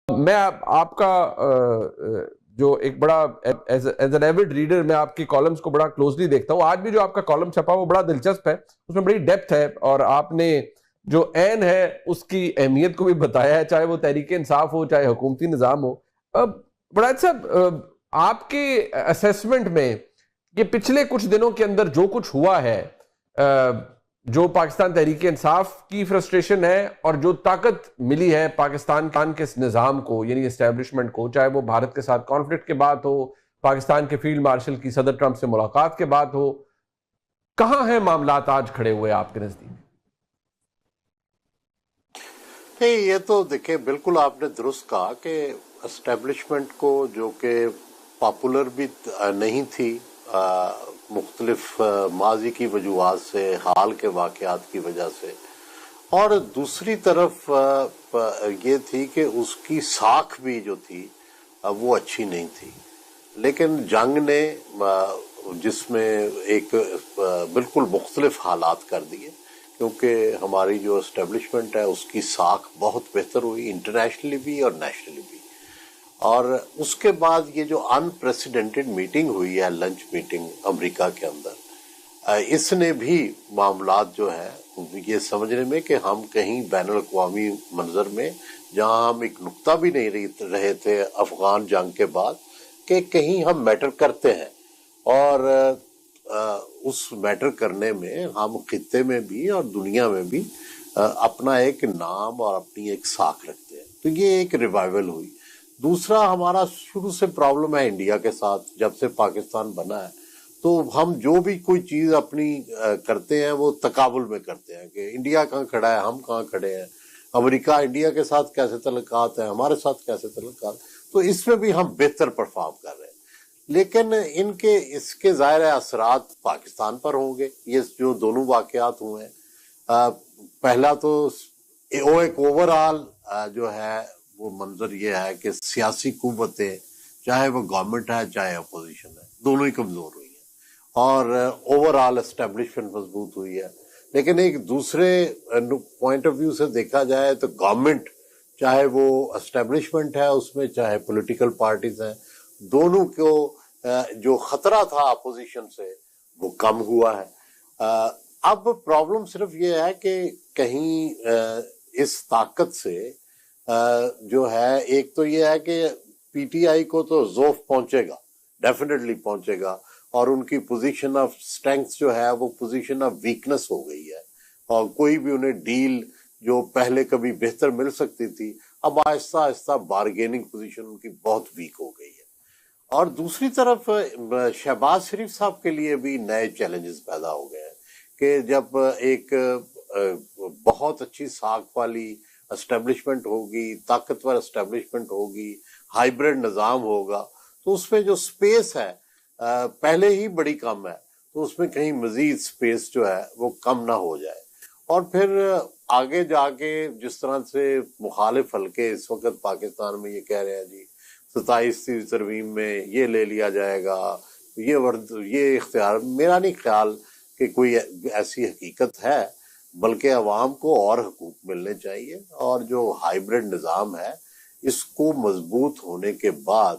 میں آپ کا جو ایک بڑا ایز این ایوڈ ریڈر میں آپ کی کالمز کو بڑا کلوزلی دیکھتا ہوں. آج بھی جو آپ کا کالم چھپا وہ بڑا دلچسپ ہے, اس میں بڑی ڈیپتھ ہے, اور آپ نے جو عین ہے اس کی اہمیت کو بھی بتایا ہے, چاہے وہ تحریک انصاف ہو چاہے حکومتی نظام ہو. بڑا صاحب, آپ کے اسیسمنٹ میں کہ پچھلے کچھ دنوں کے اندر جو کچھ ہوا ہے, جو پاکستان تحریک انصاف کی فرسٹریشن ہے اور جو طاقت ملی ہے پاکستان کے اس نظام کو, یعنی اسٹیبلشمنٹ کو, چاہے وہ بھارت کے ساتھ کانفلکٹ کے بعد ہو, پاکستان کے فیلڈ مارشل کی صدر ٹرمپ سے ملاقات کے بعد ہو, کہاں ہیں معاملات آج کھڑے ہوئے آپ کے نزدیک؟ نہیں, یہ تو دیکھیں بالکل آپ نے درست کہا کہ اسٹیبلشمنٹ کو جو کہ پاپولر بھی نہیں تھی مختلف ماضی کی وجوہات سے, حال کے واقعات کی وجہ سے, اور دوسری طرف یہ تھی کہ اس کی ساکھ بھی جو تھی وہ اچھی نہیں تھی. لیکن جنگ نے جس میں ایک بالکل مختلف حالات کر دیے, کیونکہ ہماری جو اسٹیبلشمنٹ ہے اس کی ساکھ بہت بہتر ہوئی انٹرنیشنلی بھی اور نیشنلی بھی. اور اس کے بعد یہ جو انپریسیڈنٹڈ میٹنگ ہوئی ہے, لنچ میٹنگ امریکہ کے اندر, اس نے بھی معاملات جو ہے یہ سمجھنے میں کہ ہم کہیں بین الاقوامی منظر میں, جہاں ہم ایک نقطہ بھی نہیں رہے تھے افغان جنگ کے بعد, کہ کہیں ہم میٹر کرتے ہیں, اور اس میٹر کرنے میں ہم خطے میں بھی اور دنیا میں بھی اپنا ایک نام اور اپنی ایک ساکھ رکھتے ہیں. تو یہ ایک ریوائول ہوئی. دوسرا, ہمارا شروع سے پرابلم ہے انڈیا کے ساتھ. جب سے پاکستان بنا ہے تو ہم جو بھی کوئی چیز اپنی کرتے ہیں وہ تقابل میں کرتے ہیں کہ انڈیا کہاں کھڑا ہے, ہم کہاں کھڑے ہیں, امریکہ انڈیا کے ساتھ کیسے تعلقات ہیں, ہمارے ساتھ کیسے تعلقات. تو اس میں بھی ہم بہتر پرفارم کر رہے ہیں. لیکن اس کے ظاہر اثرات پاکستان پر ہوں گے. یہ جو دونوں واقعات ہوئے ہیں, پہلا تو ایک اوور آل جو ہے وہ منظر یہ ہے کہ سیاسی قوتیں, چاہے وہ گورنمنٹ ہے چاہے اپوزیشن ہے, دونوں ہی کمزور ہوئی ہیں, اور اوور آل اسٹیبلشمنٹ مضبوط ہوئی ہے. لیکن ایک دوسرے پوائنٹ آف ویو سے دیکھا جائے تو گورنمنٹ, چاہے وہ اسٹیبلشمنٹ ہے اس میں چاہے پولیٹیکل پارٹیز ہیں, دونوں کو جو خطرہ تھا اپوزیشن سے وہ کم ہوا ہے. اب پرابلم صرف یہ ہے کہ کہیں اس طاقت سے جو ہے, ایک تو یہ ہے کہ پی ٹی آئی کو تو ضعف پہنچے گا, ڈیفینیٹلی پہنچے گا, اور ان کی پوزیشن آف اسٹرینگتھ جو ہے وہ پوزیشن آف ویکنس ہو گئی ہے, اور کوئی بھی انہیں ڈیل جو پہلے کبھی بہتر مل سکتی تھی اب آہستہ آہستہ بارگیننگ پوزیشن ان کی بہت ویک ہو گئی ہے. اور دوسری طرف شہباز شریف صاحب کے لیے بھی نئے چیلنجز پیدا ہو گئے ہیں کہ جب ایک بہت اچھی ساکھ والی اسٹیبلشمنٹ ہوگی, طاقتور اسٹیبلشمنٹ ہوگی, ہائیبرڈ نظام ہوگا, تو اس میں جو سپیس ہے پہلے ہی بڑی کم ہے, تو اس میں کہیں مزید سپیس جو ہے وہ کم نہ ہو جائے. اور پھر آگے جا کے جس طرح سے مخالف حلقے اس وقت پاکستان میں یہ کہہ رہے ہیں جی 27ویں ترمیم میں یہ لے لیا جائے گا, یہ اختیار, میرا نہیں خیال کہ کوئی ایسی حقیقت ہے, بلکہ عوام کو اور حقوق ملنے چاہیے, اور جو ہائیبرڈ نظام ہے اس کو مضبوط ہونے کے بعد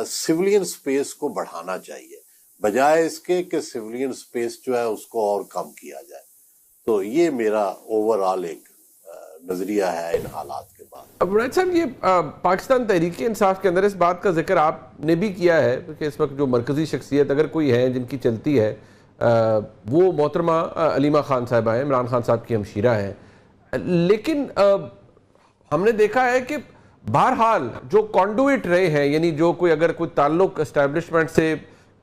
سیولین سپیس کو بڑھانا چاہیے, بجائے اس کے کہ سیولین سپیس جو ہے اس کو اور کم کیا جائے. تو یہ میرا اوور آل ایک نظریہ ہے ان حالات کے بعد. عبید صاحب, یہ پاکستان تحریک انصاف کے اندر اس بات کا ذکر آپ نے بھی کیا ہے کہ اس وقت جو مرکزی شخصیت اگر کوئی ہے جن کی چلتی ہے وہ محترمہ علیمہ خان صاحبہ ہیں, عمران خان صاحب کی ہمشیرہ ہیں. لیکن ہم نے دیکھا ہے کہ بہرحال جو کانڈویٹ رہے ہیں, یعنی جو کوئی اگر کوئی تعلق اسٹیبلشمنٹ سے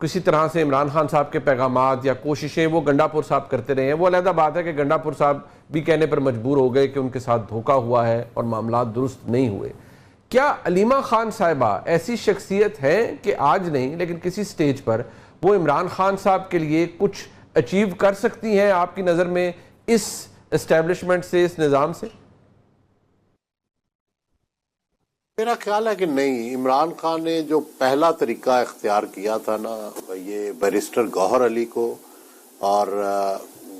کسی طرح سے عمران خان صاحب کے پیغامات یا کوششیں وہ گنڈا پور صاحب کرتے رہے ہیں, وہ علیحدہ بات ہے کہ گنڈا پور صاحب بھی کہنے پر مجبور ہو گئے کہ ان کے ساتھ دھوکہ ہوا ہے اور معاملات درست نہیں ہوئے. کیا علیمہ خان صاحبہ ایسی شخصیت ہیں کہ آج نہیں لیکن کسی سٹیج پر وہ عمران خان صاحب کے لیے کچھ اچیو کر سکتی ہیں آپ کی نظر میں اس اسٹیبلشمنٹ سے, اس نظام سے؟ میرا خیال ہے کہ نہیں. عمران خان نے جو پہلا طریقہ اختیار کیا تھا نا, یہ بیرسٹر گوہر علی کو اور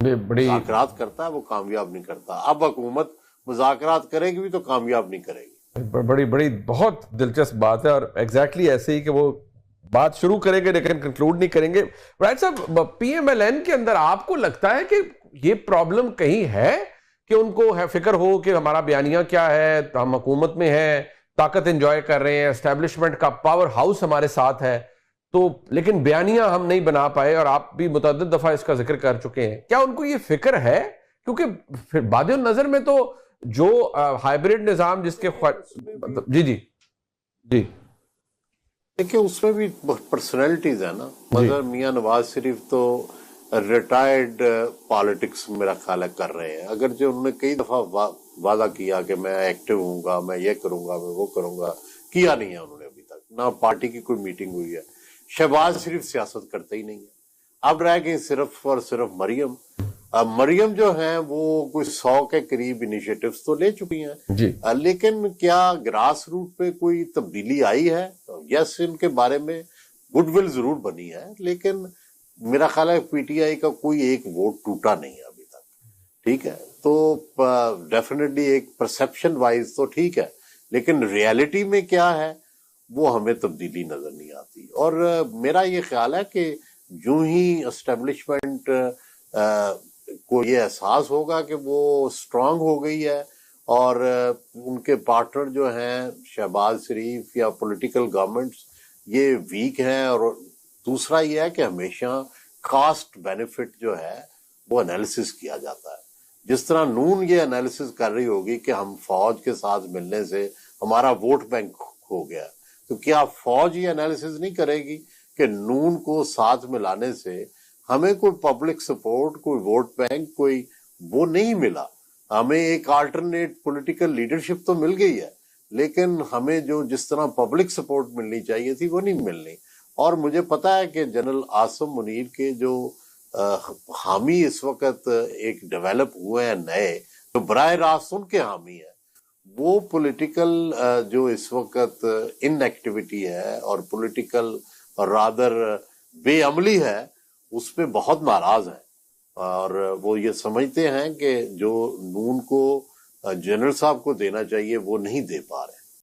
بڑی مذاکرات کرتا ہے وہ کامیاب نہیں کرتا. اب حکومت مذاکرات کرے گی بھی تو کامیاب نہیں کرے گی. بڑی بہت دلچسپ بات ہے، اور ایگزیکٹلی ایسے ہی کہ وہ بات شروع کریں گے لیکن کنکلوڈ نہیں کریں گے. رائٹ صاحب، پی ایم ایل این کے اندر آپ کو لگتا ہے کہ یہ پرابلم کہیں ہے کہ ان کو فکر ہو کہ ہمارا بیانیہ کیا ہے، ہم حکومت میں ہیں، طاقت انجوائے کر رہے ہیں، اسٹیبلشمنٹ کا پاور ہاؤس ہمارے ساتھ ہے، تو لیکن بیانیہ ہم نہیں بنا پائے، اور آپ بھی متعدد دفعہ اس کا ذکر کر چکے ہیں. کیا ان کو یہ فکر ہے؟ کیونکہ باد النظر میں تو جو ہائیبریڈ نظام جس کے جی دیکھیں اس میں بھی پرسنالٹیز ہیں نا. مگر میاں نواز شریف تو ریٹائرڈ پالیٹکس میرا خیال ہے کر رہے ہیں، اگرچہ انہوں نے کئی دفعہ وعدہ کیا کہ میں ایکٹیو ہوں گا، میں یہ کروں گا، میں وہ کروں گا، کیا نہیں ہے انہوں نے ابھی تک. نہ پارٹی کی کوئی میٹنگ ہوئی ہے. شہباز شریف سیاست کرتے ہی نہیں ہے. اب رہ گئی صرف اور صرف مریم. مریم جو ہیں وہ کوئی 100 کے قریب انیشیٹوز تو لے چکی ہیں، لیکن کیا گراس روٹ پہ کوئی تبدیلی آئی ہے؟ یس، ان کے بارے میں گڈ ول ضرور بنی ہے، لیکن میرا خیال ہے پی ٹی آئی کا کوئی ایک ووٹ ٹوٹا نہیں ہے ابھی تک. ٹھیک ہے، تو ڈیفینیٹلی ایک پرسپشن وائز تو ٹھیک ہے، لیکن ریالٹی میں کیا ہے وہ ہمیں تبدیلی نظر نہیں آتی. اور میرا یہ خیال ہے کہ جو ہی اسٹیبلشمنٹ کو یہ احساس ہوگا کہ وہ اسٹرانگ ہو گئی ہے اور ان کے پارٹنر جو ہیں شہباز شریف یا پولیٹیکل گورنمنٹس یہ ویک ہیں، اور دوسرا یہ ہے کہ ہمیشہ کاسٹ بینیفٹ جو ہے وہ انالیسس کیا جاتا ہے. جس طرح نون یہ انالیسس کر رہی ہوگی کہ ہم فوج کے ساتھ ملنے سے ہمارا ووٹ بینک ہو گیا، تو کیا فوج یہ انالیسس نہیں کرے گی کہ نون کو ساتھ ملانے سے ہمیں کوئی پبلک سپورٹ، کوئی ووٹ بینک، کوئی وہ نہیں ملا. ہمیں ایک آلٹرنیٹ پولیٹیکل لیڈرشپ تو مل گئی ہے، لیکن ہمیں جو جس طرح پبلک سپورٹ ملنی چاہیے تھی وہ نہیں ملنی. اور مجھے پتا ہے کہ جنرل عاصم منیر کے جو حامی اس وقت ایک ڈیولپ ہوئے ہیں نئے، تو براہ راست ان کے حامی ہیں، وہ پولیٹیکل جو اس وقت ان ایکٹیویٹی ہے اور پولیٹیکل رادر بے عملی ہے اس پہ بہت ناراض ہیں، اور وہ یہ سمجھتے ہیں کہ جو نون کو جنرل صاحب کو دینا چاہیے وہ نہیں دے پا رہے.